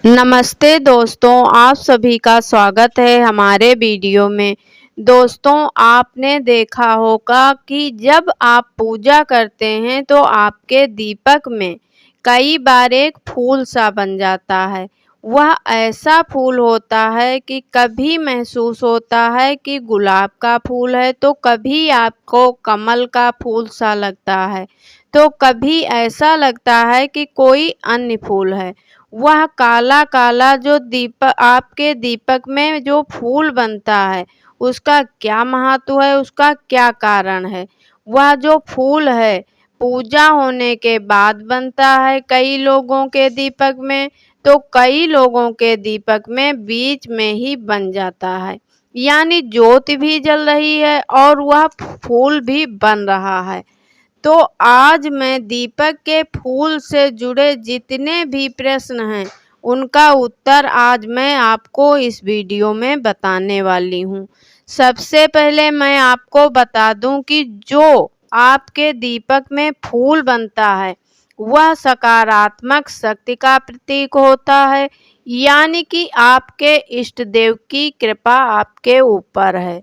नमस्ते दोस्तों, आप सभी का स्वागत है हमारे वीडियो में। दोस्तों, आपने देखा होगा कि जब आप पूजा करते हैं तो आपके दीपक में कई बार एक फूल सा बन जाता है। वह ऐसा फूल होता है कि कभी महसूस होता है कि गुलाब का फूल है तो कभी आपको कमल का फूल सा लगता है, तो कभी ऐसा लगता है कि कोई अन्य फूल है। वह काला-काला जो आपके दीपक में जो फूल बनता है, उसका क्या महत्व है, उसका क्या कारण है? वह जो फूल है, पूजा होने के बाद बनता है कई लोगों के दीपक में, तो कई लोगों के दीपक में बीच में ही बन जाता है। यानी ज्योति भी जल रही है और वह फूल भी बन रहा है। तो आज मैं दीपक के फूल से जुड़े जितने भी प्रश्न हैं, उनका उत्तर आज मैं आपको इस वीडियो में बताने वाली हूँ। सबसे पहले मैं आपको बता दूँ कि जो आपके दीपक में फूल बनता है, वह सकारात्मक शक्ति का प्रतीक होता है, यानी कि आपके इष्ट देव की कृपा आपके ऊपर है।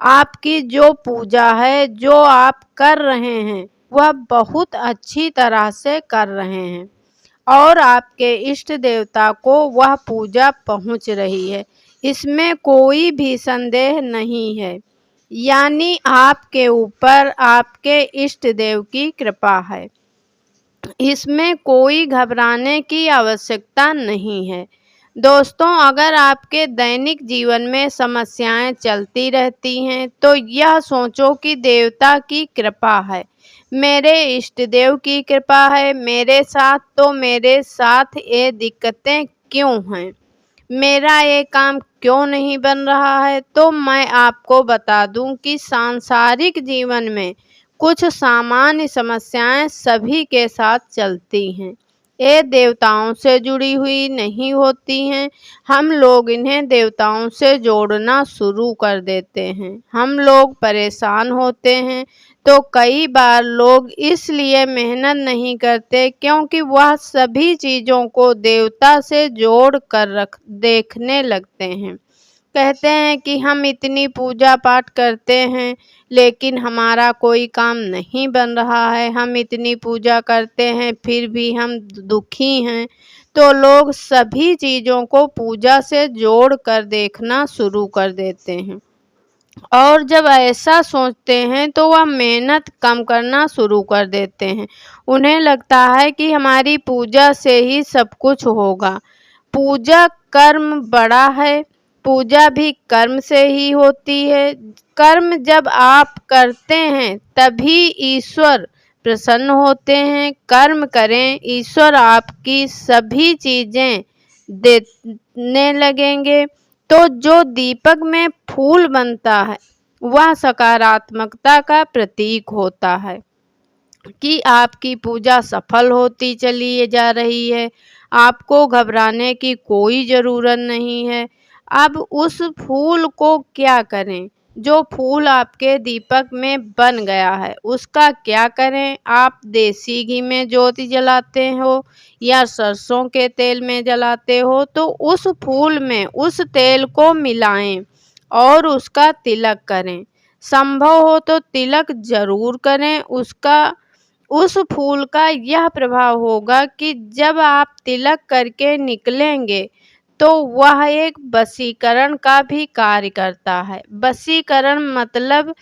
आपकी जो पूजा है, जो आप कर रहे हैं, वह बहुत अच्छी तरह से कर रहे हैं और आपके इष्ट देवता को वह पूजा पहुंच रही है। इसमें कोई भी संदेह नहीं है। यानी आपके ऊपर आपके इष्ट देव की कृपा है। इसमें कोई घबराने की आवश्यकता नहीं है। दोस्तों, अगर आपके दैनिक जीवन में समस्याएं चलती रहती हैं, तो यह सोचो कि देवता की कृपा है, मेरे इष्ट देव की कृपा है मेरे साथ, तो मेरे साथ ये दिक्कतें क्यों हैं? मेरा ये काम क्यों नहीं बन रहा है? तो मैं आपको बता दूं कि सांसारिक जीवन में कुछ सामान्य समस्याएं सभी के साथ चलती हैं। ये देवताओं से जुड़ी हुई नहीं होती हैं। हम लोग इन्हें देवताओं से जोड़ना शुरू कर देते हैं। हम लोग परेशान होते हैं, तो कई बार लोग इसलिए मेहनत नहीं करते क्योंकि वह सभी चीज़ों को देवता से जोड़ कर देखने लगते हैं। कहते हैं कि हम इतनी पूजा पाठ करते हैं, लेकिन हमारा कोई काम नहीं बन रहा है। हम इतनी पूजा करते हैं, फिर भी हम दुखी हैं। तो लोग सभी चीज़ों को पूजा से जोड़ कर देखना शुरू कर देते हैं और जब ऐसा सोचते हैं तो वह मेहनत कम करना शुरू कर देते हैं। उन्हें लगता है कि हमारी पूजा से ही सब कुछ होगा। पूजा कर्म बड़ा है, पूजा भी कर्म से ही होती है। कर्म जब आप करते हैं तभी ईश्वर प्रसन्न होते हैं। कर्म करें, ईश्वर आपकी सभी चीज़ें देने लगेंगे। तो जो दीपक में फूल बनता है, वह सकारात्मकता का प्रतीक होता है कि आपकी पूजा सफल होती चली जा रही है। आपको घबराने की कोई ज़रूरत नहीं है। अब उस फूल को क्या करें? जो फूल आपके दीपक में बन गया है, उसका क्या करें? आप देसी घी में ज्योति जलाते हो या सरसों के तेल में जलाते हो, तो उस फूल में उस तेल को मिलाएं और उसका तिलक करें। संभव हो तो तिलक ज़रूर करें। उस फूल का यह प्रभाव होगा कि जब आप तिलक करके निकलेंगे, तो वह एक वशीकरण का भी कार्य करता है। वशीकरण मतलब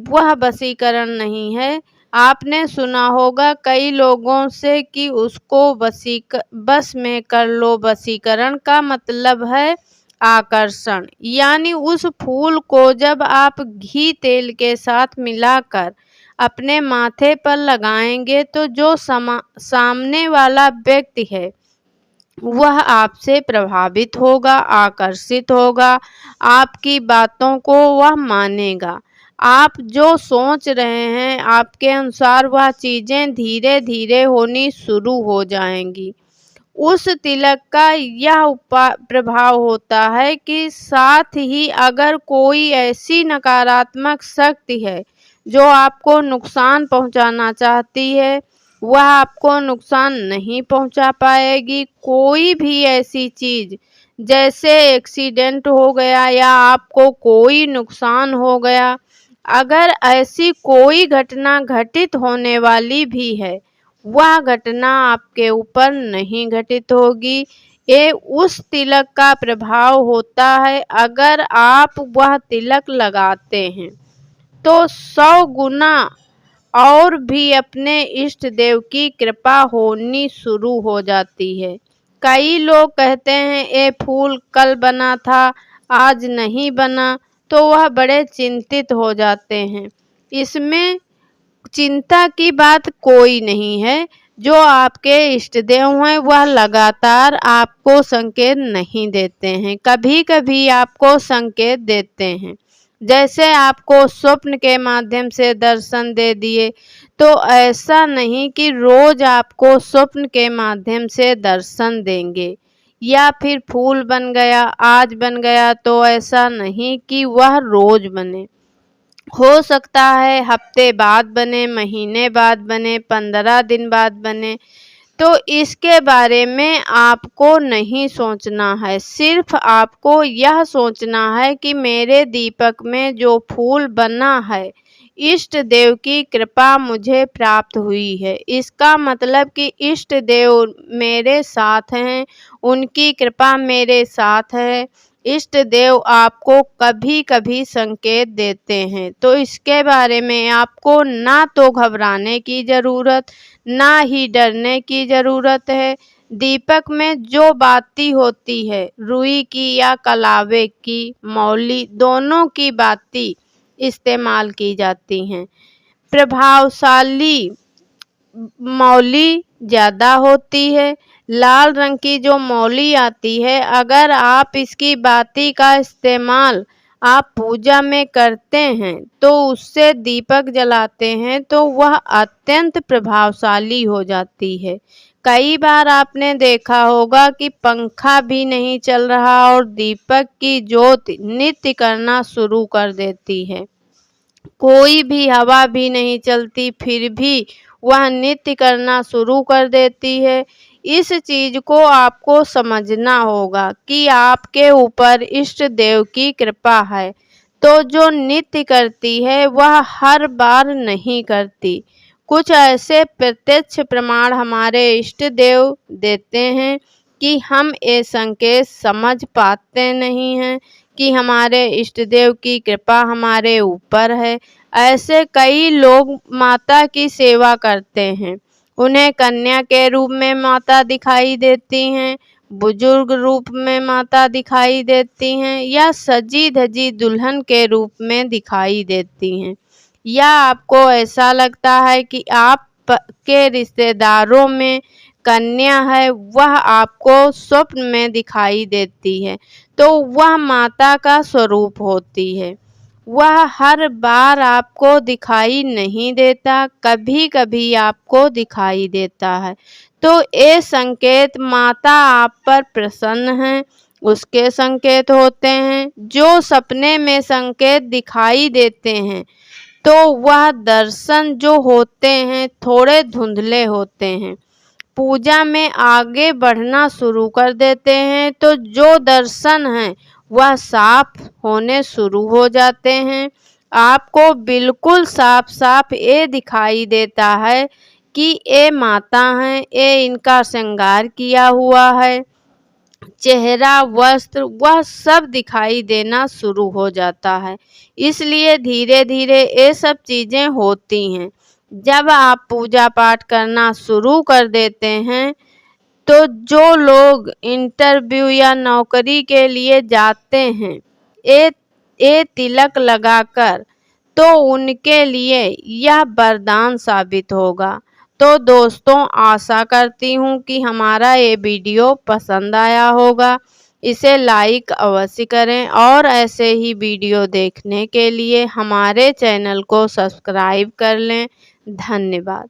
वह वशीकरण नहीं है। आपने सुना होगा कई लोगों से कि उसको बस में कर लो। वशीकरण का मतलब है आकर्षण। यानी उस फूल को जब आप घी तेल के साथ मिलाकर अपने माथे पर लगाएंगे, तो जो सामने वाला व्यक्ति है, वह आपसे प्रभावित होगा, आकर्षित होगा, आपकी बातों को वह मानेगा। आप जो सोच रहे हैं, आपके अनुसार वह चीज़ें धीरे धीरे होनी शुरू हो जाएंगी। उस तिलक का यह प्रभाव होता है कि साथ ही अगर कोई ऐसी नकारात्मक शक्ति है जो आपको नुकसान पहुंचाना चाहती है, वह आपको नुकसान नहीं पहुंचा पाएगी। कोई भी ऐसी चीज़ जैसे एक्सीडेंट हो गया या आपको कोई नुकसान हो गया, अगर ऐसी कोई घटना घटित होने वाली भी है, वह घटना आपके ऊपर नहीं घटित होगी। ये उस तिलक का प्रभाव होता है। अगर आप वह तिलक लगाते हैं तो 100 गुना और भी अपने इष्ट देव की कृपा होनी शुरू हो जाती है। कई लोग कहते हैं ये फूल कल बना था, आज नहीं बना, तो वह बड़े चिंतित हो जाते हैं। इसमें चिंता की बात कोई नहीं है। जो आपके इष्ट देव हैं वह लगातार आपको संकेत नहीं देते हैं, कभी कभी आपको संकेत देते हैं। जैसे आपको स्वप्न के माध्यम से दर्शन दे दिए, तो ऐसा नहीं कि रोज आपको स्वप्न के माध्यम से दर्शन देंगे। या फिर फूल बन गया, आज बन गया, तो ऐसा नहीं कि वह रोज बने। हो सकता है हफ्ते बाद बने, महीने बाद बने, 15 दिन बाद बने। तो इसके बारे में आपको नहीं सोचना है। सिर्फ आपको यह सोचना है कि मेरे दीपक में जो फूल बना है, इष्ट देव की कृपा मुझे प्राप्त हुई है। इसका मतलब कि इष्ट देव मेरे साथ हैं, उनकी कृपा मेरे साथ है। इष्ट देव आपको कभी कभी संकेत देते हैं, तो इसके बारे में आपको ना तो घबराने की ज़रूरत, ना ही डरने की ज़रूरत है। दीपक में जो बाती होती है, रुई की या कलावे की, मौली, दोनों की बाती इस्तेमाल की जाती हैं। प्रभावशाली मौली ज़्यादा होती है। लाल रंग की जो मौली आती है, अगर आप इसकी बाती का इस्तेमाल आप पूजा में करते हैं, तो उससे दीपक जलाते हैं, तो वह अत्यंत प्रभावशाली हो जाती है। कई बार आपने देखा होगा कि पंखा भी नहीं चल रहा और दीपक की ज्योति नृत्य करना शुरू कर देती है। कोई भी हवा भी नहीं चलती, फिर भी वह नृत्य करना शुरू कर देती है। इस चीज़ को आपको समझना होगा कि आपके ऊपर इष्ट देव की कृपा है। तो जो नृत्य करती है वह हर बार नहीं करती। कुछ ऐसे प्रत्यक्ष प्रमाण हमारे इष्ट देव देते हैं कि हम ये संकेत समझ पाते नहीं हैं कि हमारे इष्ट देव की कृपा हमारे ऊपर है। ऐसे कई लोग माता की सेवा करते हैं। उन्हें कन्या के रूप में माता दिखाई देती हैं, बुजुर्ग रूप में माता दिखाई देती हैं, या सजी धजी दुल्हन के रूप में दिखाई देती हैं। या आपको ऐसा लगता है कि आप के रिश्तेदारों में कन्या है, वह आपको स्वप्न में दिखाई देती है, तो वह माता का स्वरूप होती है। वह हर बार आपको दिखाई नहीं देता, कभी कभी आपको दिखाई देता है। तो ये संकेत माता आप पर प्रसन्न हैं, उसके संकेत होते हैं। जो सपने में संकेत दिखाई देते हैं, तो वह दर्शन जो होते हैं थोड़े धुंधले होते हैं। पूजा में आगे बढ़ना शुरू कर देते हैं, तो जो दर्शन हैं वह साफ होने शुरू हो जाते हैं। आपको बिल्कुल साफ साफ ये दिखाई देता है कि ये माता हैं, ये इनका श्रृंगार किया हुआ है। चेहरा, वस्त्र, वह सब दिखाई देना शुरू हो जाता है। इसलिए धीरे धीरे ये सब चीज़ें होती हैं। जब आप पूजा पाठ करना शुरू कर देते हैं, तो जो लोग इंटरव्यू या नौकरी के लिए जाते हैं, ये तिलक लगाकर, तो उनके लिए यह वरदान साबित होगा। तो दोस्तों, आशा करती हूँ कि हमारा ये वीडियो पसंद आया होगा। इसे लाइक अवश्य करें और ऐसे ही वीडियो देखने के लिए हमारे चैनल को सब्सक्राइब कर लें। धन्यवाद।